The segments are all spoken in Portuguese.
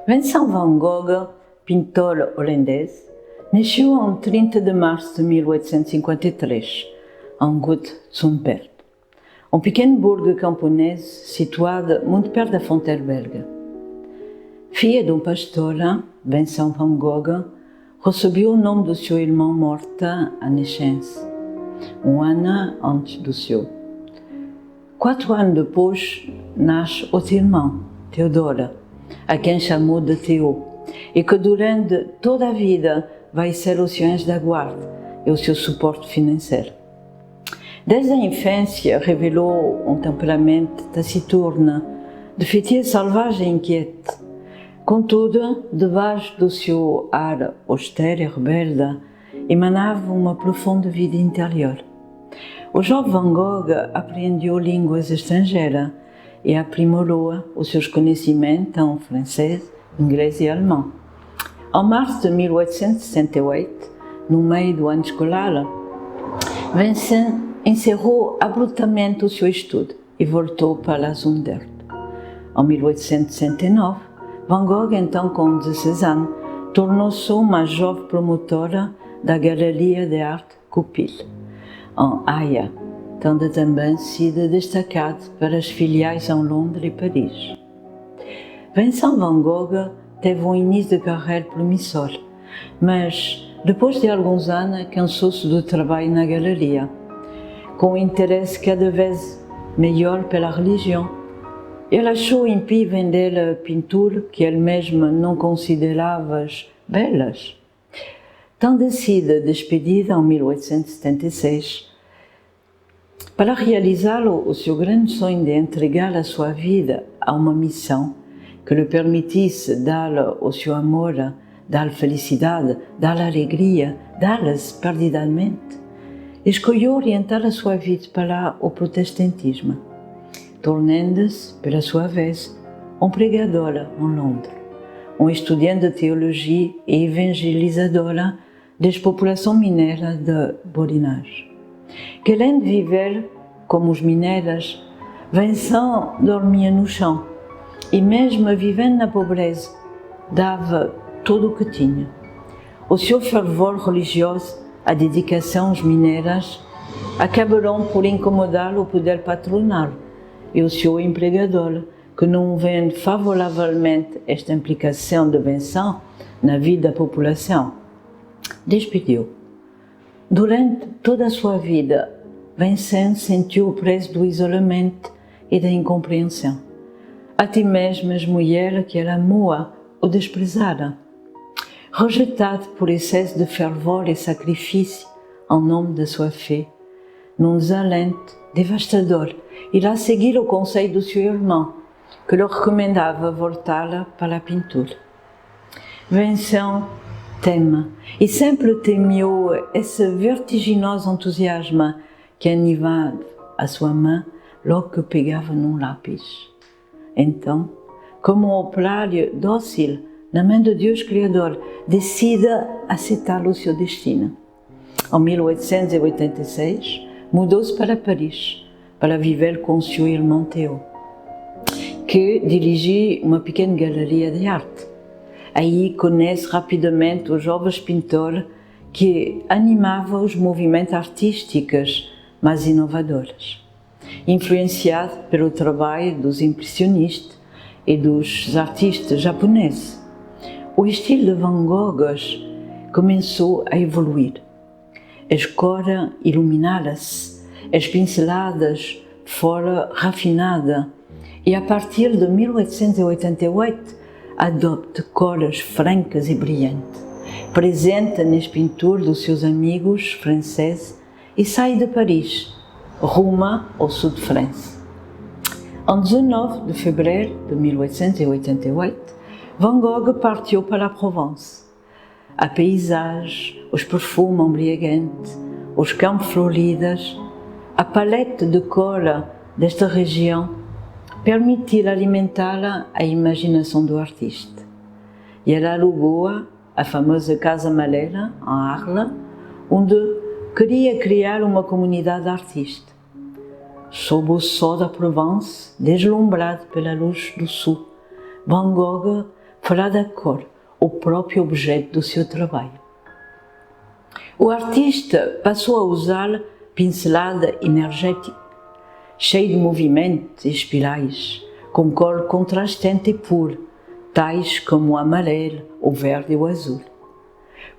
Vincent van Gogh, pintor holandês, nasceu em 30 de março de 1853, em Gut-Zumperth, um pequeno burgo camponês situado muito perto da fronteira belga. Filha de um pastor, Vincent van Gogh recebeu o nome do seu irmão morto à nascença, um ano antes do seu. 4 anos depois, nasce outro irmão, Theodore, a quem chamou de Theo, e que durante toda a vida vai ser o seu anjo da guarda e o seu suporte financeiro. Desde a infância revelou um temperamento taciturno, de feitiço selvagem e inquieto. Contudo, debaixo do seu ar austero e rebelde, emanava uma profunda vida interior. O jovem Van Gogh aprendeu línguas estrangeiras e aprimorou os seus conhecimentos em francês, inglês e alemão. Em março de 1868, no meio do ano escolar, Vincent encerrou abruptamente o seu estudo e voltou para Zundert. Em 1869, Van Gogh, então com 16 anos, tornou-se uma jovem promotora da Galeria de Arte Goupil, em Haia, tendo também sido destacado para as filiais em Londres e Paris. Vincent van Gogh teve um início de carreira promissor, mas depois de alguns anos cansou-se do trabalho na galeria, com um interesse cada vez maior pela religião. Ele achou impie vender a pintura que ele mesmo não considerava belas. Tendo sido despedido em 1876, para realizá-lo, o seu grande sonho de entregar a sua vida a uma missão que lhe permitisse dar o seu amor, dar felicidade, dar alegria, dar-las perdidamente, escolheu orientar a sua vida para o protestantismo, tornando-se, pela sua vez, um pregador em Londres, um estudante de teologia e evangelizador das populações mineiras de Borinage. Que além de viver como os mineiros, Vincent dormia no chão e mesmo vivendo na pobreza, dava tudo o que tinha. O seu fervor religioso, a dedicação às mineiras, acabaram por incomodar o poder patronal e o seu empregador, que não vendo favoravelmente esta implicação de Vincent na vida da população, despediu. Durante toda a sua vida, Vincent sentiu o preço do isolamento e da incompreensão. Até mesmo as mulheres que ele amou o desprezaram. Rejeitado por excesso de fervor e sacrifício em nome da sua fé, num desalento devastador, irá seguir o conselho do seu irmão, que lhe recomendava voltar para a pintura. Vincent teme, e sempre temeu esse vertiginoso entusiasmo que animava a sua mão logo que pegava num lápis. Então, como um operário dócil na mão de Deus Criador, decide aceitar o seu destino. Em 1886, mudou-se para Paris, para viver com seu irmão Theo, que dirigia uma pequena galeria de arte. Aí conhece rapidamente os jovens pintores que animavam os movimentos artísticos mais inovadores. Influenciado pelo trabalho dos impressionistas e dos artistas japoneses, o estilo de Van Gogh começou a evoluir. As cores iluminaram-se, as pinceladas foram refinadas e, a partir de 1888, adopta cores francas e brilhantes, presente nas pinturas dos seus amigos franceses e sai de Paris, rumo ao sul de França. Em 19 de fevereiro de 1888, Van Gogh partiu para a Provence. A paisagem, os perfumes embriagantes, os campos floridos, a paleta de cor desta região permitiu alimentar a imaginação do artista. E ele alugou a famosa Casa Malera, em Arles, onde queria criar uma comunidade artista. Sob o sol da Provence, deslumbrado pela luz do sul, Van Gogh fará da cor o próprio objeto do seu trabalho. O artista passou a usar pincelada energética, cheia de movimentos e espirais, com cor contrastante e pura, tais como o amarelo, o verde e o azul.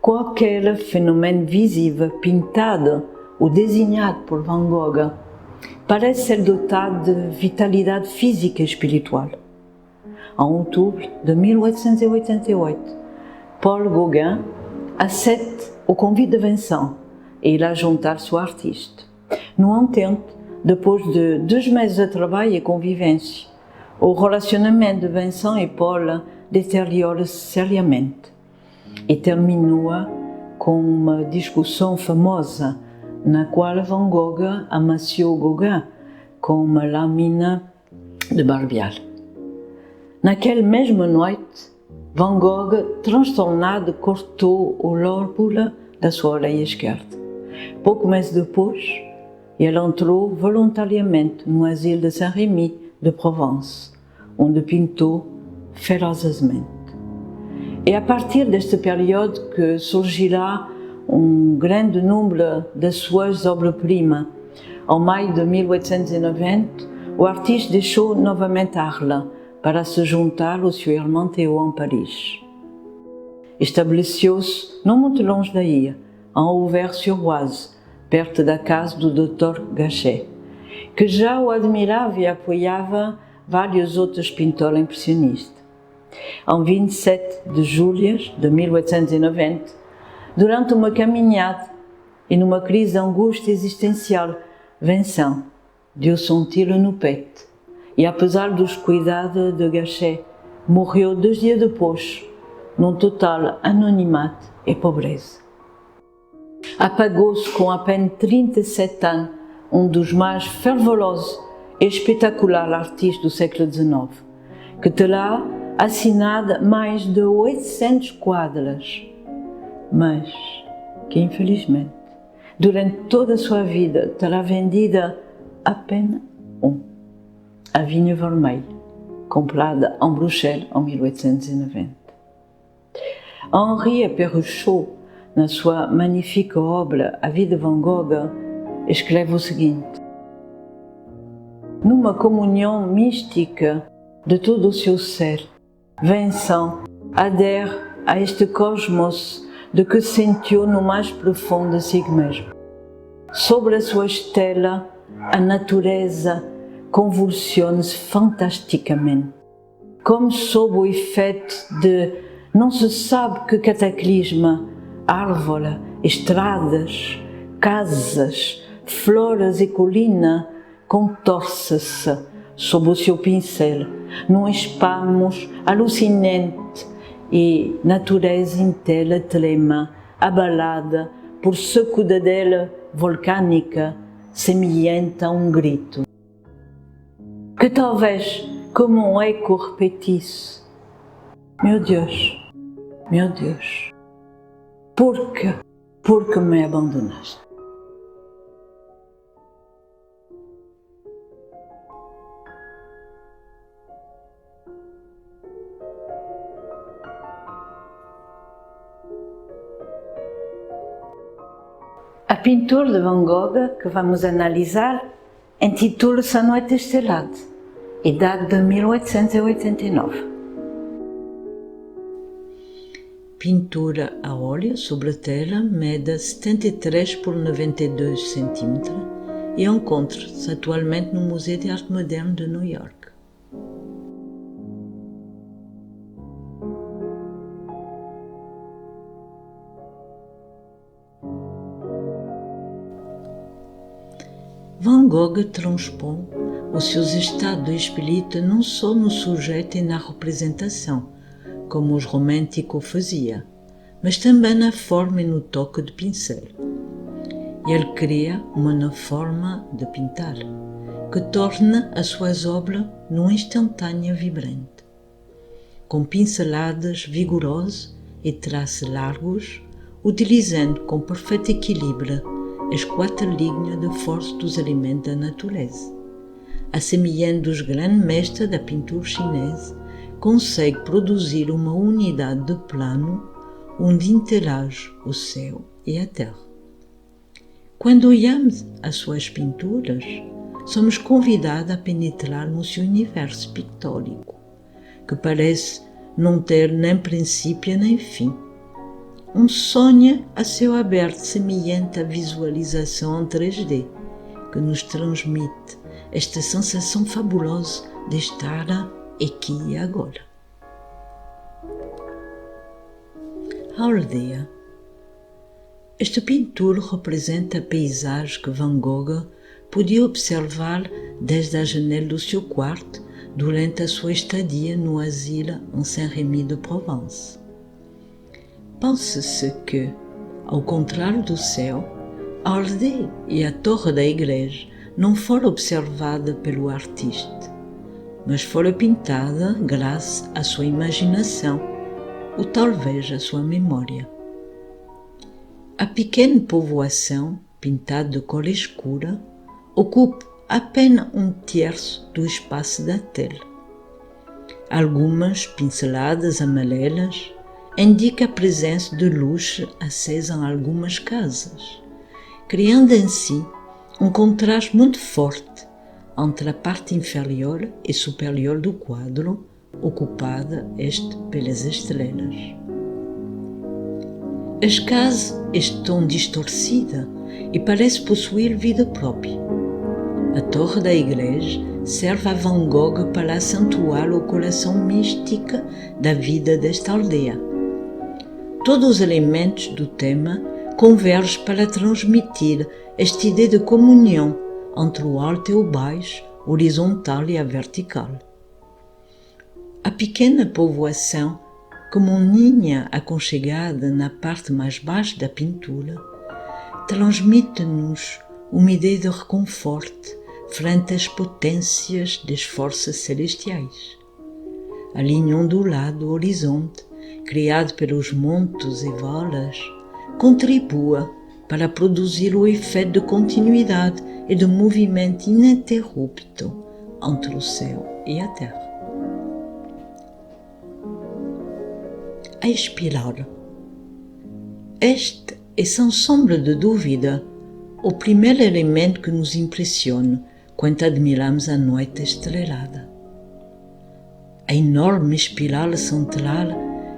Qualquer fenômeno visível pintado ou desenhado por Van Gogh parece ser dotado de vitalidade física e espiritual. Em outubro de 1888, Paul Gauguin aceita o convite de Vincent e irá juntar-se ao artista. No entanto, depois de 2 meses de trabalho e convivência, o relacionamento de Vincent e Paul deteriora-se seriamente e terminou com uma discussão famosa na qual Van Gogh amaciou Gauguin com uma lâmina de barbear. Naquela mesma noite, Van Gogh, transtornado, cortou o lóbulo da sua orelha esquerda. Pouco mais depois, ele entrou voluntariamente no asilo de Saint-Rémy de Provence, onde pintou ferozmente. É a partir desta período que surgirá grande número de suas obras-primas. Em maio de 1890, o artista deixou novamente Arles para se juntar ao seu irmão Théo em Paris. Estabeleceu-se não muito longe daí, em Auvers-sur-Oise, perto da casa do Dr. Gachet, que já o admirava e apoiava vários outros pintores impressionistas. Em 27 de julho de 1890, durante uma caminhada e numa crise de angústia existencial, Vincent deu-se um tiro no peito e, apesar dos cuidados de Gachet, morreu 2 dias depois, num total anonimato e pobreza. Apagou-se com apenas 37 anos um dos mais fervorosos e espetaculares artistas do século XIX, que terá assinado mais de 800 quadros, mas que, infelizmente, durante toda a sua vida terá vendido apenas a Vinha Vermelha, comprada em Bruxelas em 1890. Henri Perruchot, na sua magnífica obra A Vida de Van Gogh, escreve o seguinte: numa comunhão mística de todo o seu ser, Vincent adere a este cosmos de que sentiu no mais profundo de si mesmo. Sobre a sua estela, a natureza convulsiona-se fantasticamente, como sob o efeito de não se sabe que cataclisma, árvore, estradas, casas, flores e colina contorce-se sob o seu pincel, num espasmo alucinante, e natureza inteira trema, abalada por sacudidela volcânica, semelhante a grito, que talvez como um eco repetisse: meu Deus, por que me abandonaste? A pintura de Van Gogh que vamos analisar intitula-se A Noite Estrelada e data de 1889. Pintura a óleo sobre tela, mede 73 por 92 cm e encontra-se atualmente no Museu de Arte Moderne de New York. Van Gogh transpõe os seus estados de espírito não só no sujeito e na representação, como os românticos faziam, mas também na forma e no toque de pincel. Ele cria uma nova forma de pintar, que torna as suas obras num instantâneo vibrante. Com pinceladas vigorosas e traços largos, utilizando com perfeito equilíbrio as 4 linhas de força dos elementos da natureza, assemelhando os grandes mestres da pintura chinesa consegue produzir uma unidade de plano onde interage o céu e a terra. Quando olhamos as suas pinturas, somos convidados a penetrar no seu universo pictórico, que parece não ter nem princípio nem fim. Um sonho a céu aberto semelhante à visualização em 3D, que nos transmite esta sensação fabulosa de estar aqui e agora. A aldeia. Esta pintura representa a paisagem que Van Gogh podia observar desde a janela do seu quarto durante a sua estadia no asilo em Saint-Rémy-de-Provence. Pensa-se que, ao contrário do céu, a aldeia e a torre da igreja não foram observadas pelo artista, mas foram pintadas graças à sua imaginação ou talvez à sua memória. A pequena povoação, pintada de cor escura, ocupa apenas um terço do espaço da tela. Algumas pinceladas amarelas indicam a presença de luz acesa em algumas casas, criando em si um contraste muito forte entre a parte inferior e superior do quadro, ocupada pelas estrelas. As casas estão distorcidas e parecem possuir vida própria. A torre da igreja serve a Van Gogh para acentuar o coração místico da vida desta aldeia. Todos os elementos do tema convergem para transmitir esta ideia de comunhão entre o alto e o baixo, horizontal e a vertical. A pequena povoação, como um ninho aconchegado na parte mais baixa da pintura, transmite-nos uma ideia de reconforto frente às potências das forças celestiais. A linha ondulada do horizonte, criado pelos montes e valas, contribua para produzir o efeito de continuidade e de movimento ininterrupto entre o céu e a terra. A espiral. Este é, sem sombra de dúvida, o primeiro elemento que nos impressiona quando admiramos a noite estrelada. A enorme espiral central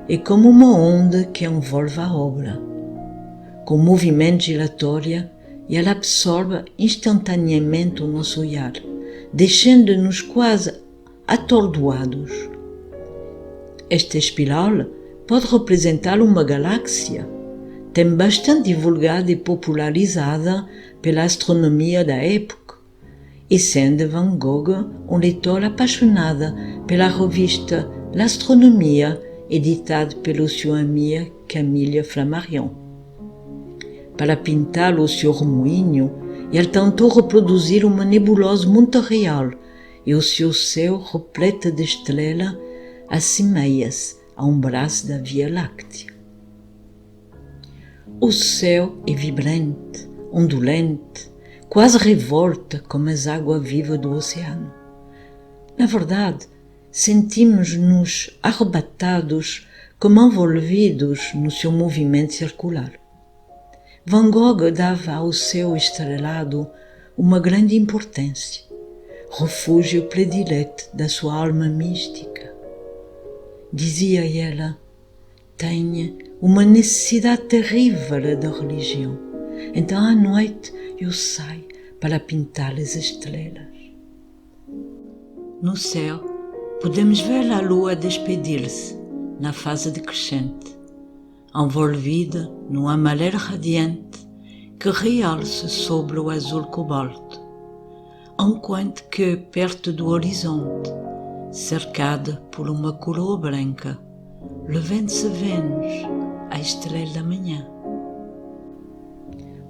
é como uma onda que envolve a obra. Com movimento giratório, ela absorve instantaneamente o nosso olhar, deixando-nos quase atordoados. Esta espiral pode representar uma galáxia, tem bastante divulgada e popularizada pela astronomia da época, e sendo Van Gogh um leitor apaixonado pela revista L'Astronomia, editada pelo seu amigo Camille Flammarion. Para pintar o seu remoinho, ele tentou reproduzir uma nebulosa muito real, e o seu céu repleto de estrelas assemelha-se a um braço da Via Láctea. O céu é vibrante, ondulante, quase revolta como as águas vivas do oceano. Na verdade, sentimos-nos arrebatados como envolvidos no seu movimento circular. Van Gogh dava ao céu estrelado uma grande importância, refúgio predileto da sua alma mística. Dizia ela, tenho uma necessidade terrível da religião, então à noite eu saio para pintar as estrelas. No céu, podemos ver a lua despedir-se na fase decrescente, envolvida num amarelo radiante que realça sobre o azul cobalto, enquanto que, perto do horizonte, cercada por uma coroa branca, levanta-se Vênus, a estrela da manhã.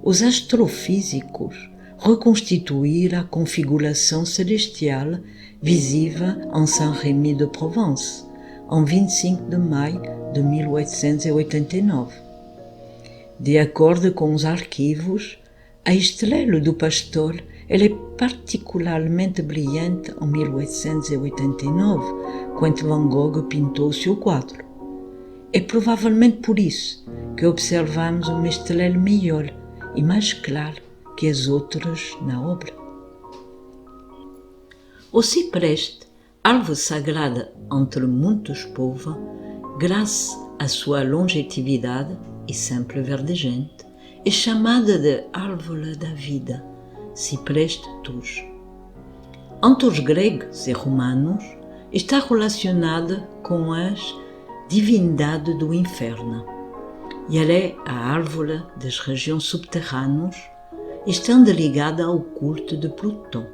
Os astrofísicos reconstituíram a configuração celestial visível em Saint-Rémy-de-Provence, em 25 de maio de 1889. De acordo com os arquivos, a estrela do pastor ela é particularmente brilhante em 1889, quando Van Gogh pintou o seu quadro. É provavelmente por isso que observamos uma estrela maior e mais clara que as outras na obra. O cipreste, árvore sagrada entre muitos povos, graças à sua longevidade e sempre verdejante, é chamada de árvore da vida, cipreste tus. Entre os gregos e romanos, está relacionada com as divindades do inferno, e ela é a árvore das regiões subterrâneas, estando ligada ao culto de Plutão,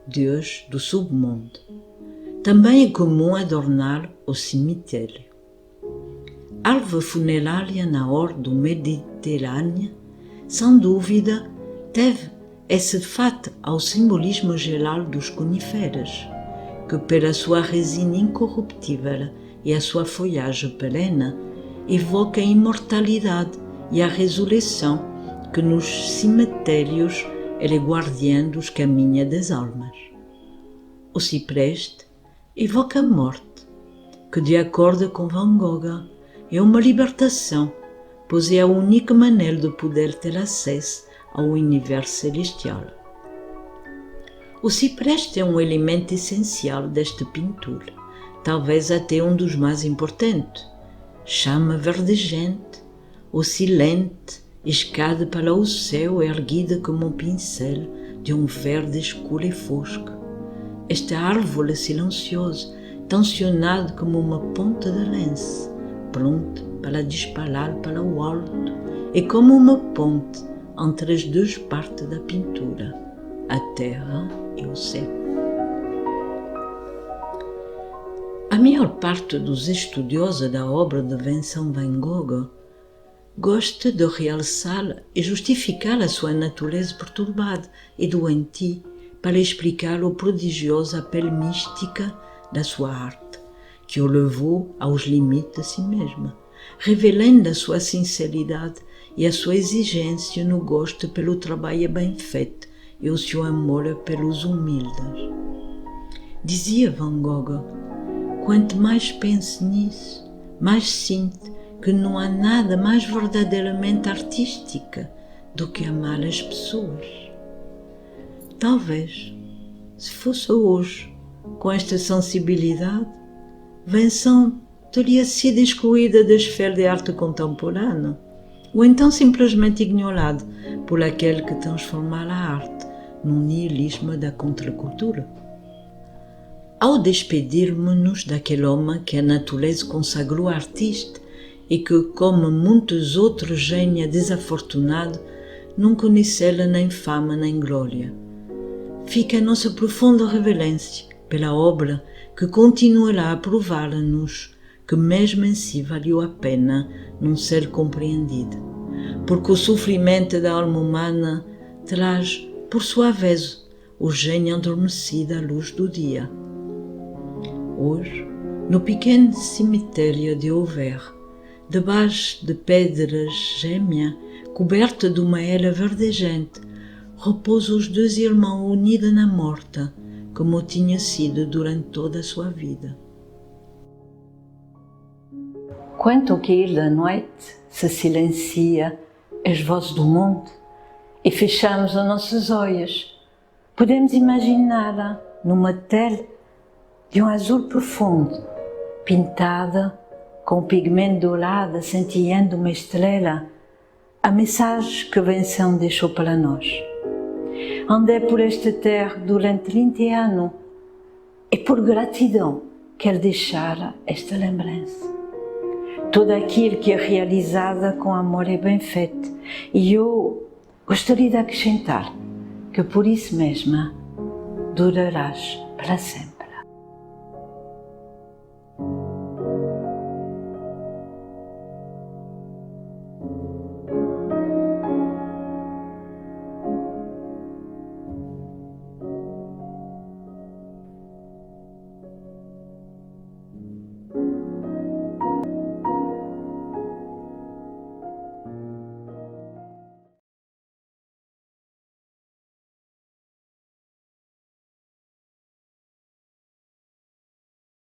deus do submundo. Também é comum adornar o cemitério. Árvore funerária na orla mediterrânea, sem dúvida, deve esse fato ao simbolismo geral dos coníferas, que pela sua resina incorruptível e a sua folhagem perene, evoca a imortalidade e a ressurreição, que nos cemitérios ele é guardiã dos caminhos das almas. O cipreste evoca a morte, que de acordo com Van Gogh é uma libertação, pois é a única maneira de poder ter acesso ao universo celestial. O cipreste é um elemento essencial desta pintura, talvez até um dos mais importantes. Chama verdejante, oscilante, escada para o céu erguida como um pincel de um verde escuro e fosco. Esta árvore silenciosa, tensionada como uma ponta de lança, pronta para disparar para o alto, é como uma ponte entre as duas partes da pintura, a terra e o céu. A maior parte dos estudiosos da obra de Vincent van Gogh gosta de realçar e justificar a sua natureza perturbada e doentia para explicar o prodigioso apelo místico da sua arte, que o levou aos limites de si mesma, revelando a sua sinceridade e a sua exigência no gosto pelo trabalho bem feito e o seu amor pelos humildes. Dizia Van Gogh: quanto mais penso nisso, mais sinto que não há nada mais verdadeiramente artístico do que amar as pessoas. Talvez, se fosse hoje, com esta sensibilidade, Vincent teria sido excluída da esfera de arte contemporânea, ou então simplesmente ignorado por aquele que transformara a arte num nihilismo da contracultura. Ao despedirmos-nos daquele homem que a natureza consagrou artista e que, como muitos outros gênios desafortunados, não conheceram nem fama nem glória, fica a nossa profunda reverência pela obra que continuará a provar-nos que mesmo em si valeu a pena não ser compreendida, porque o sofrimento da alma humana traz, por sua vez, o gênio adormecido à luz do dia. Hoje, no pequeno cemitério de Auvers, debaixo de pedras gêmeas, coberta de uma era verdejante, repousam os dois irmãos unidos na morte, como tinha sido durante toda a sua vida. Quando ao cair da noite se silencia as vozes do mundo e fechamos as nossas olhos, podemos imaginar numa tela de um azul profundo, pintada com o pigmento dourado cintilhando uma estrela, a mensagem que Vincent deixou para nós. Andei por esta terra durante 30 anos e por gratidão quero deixar esta lembrança. Tudo aquilo que é realizado com amor é bem feito, e eu gostaria de acrescentar que por isso mesmo durarás para sempre.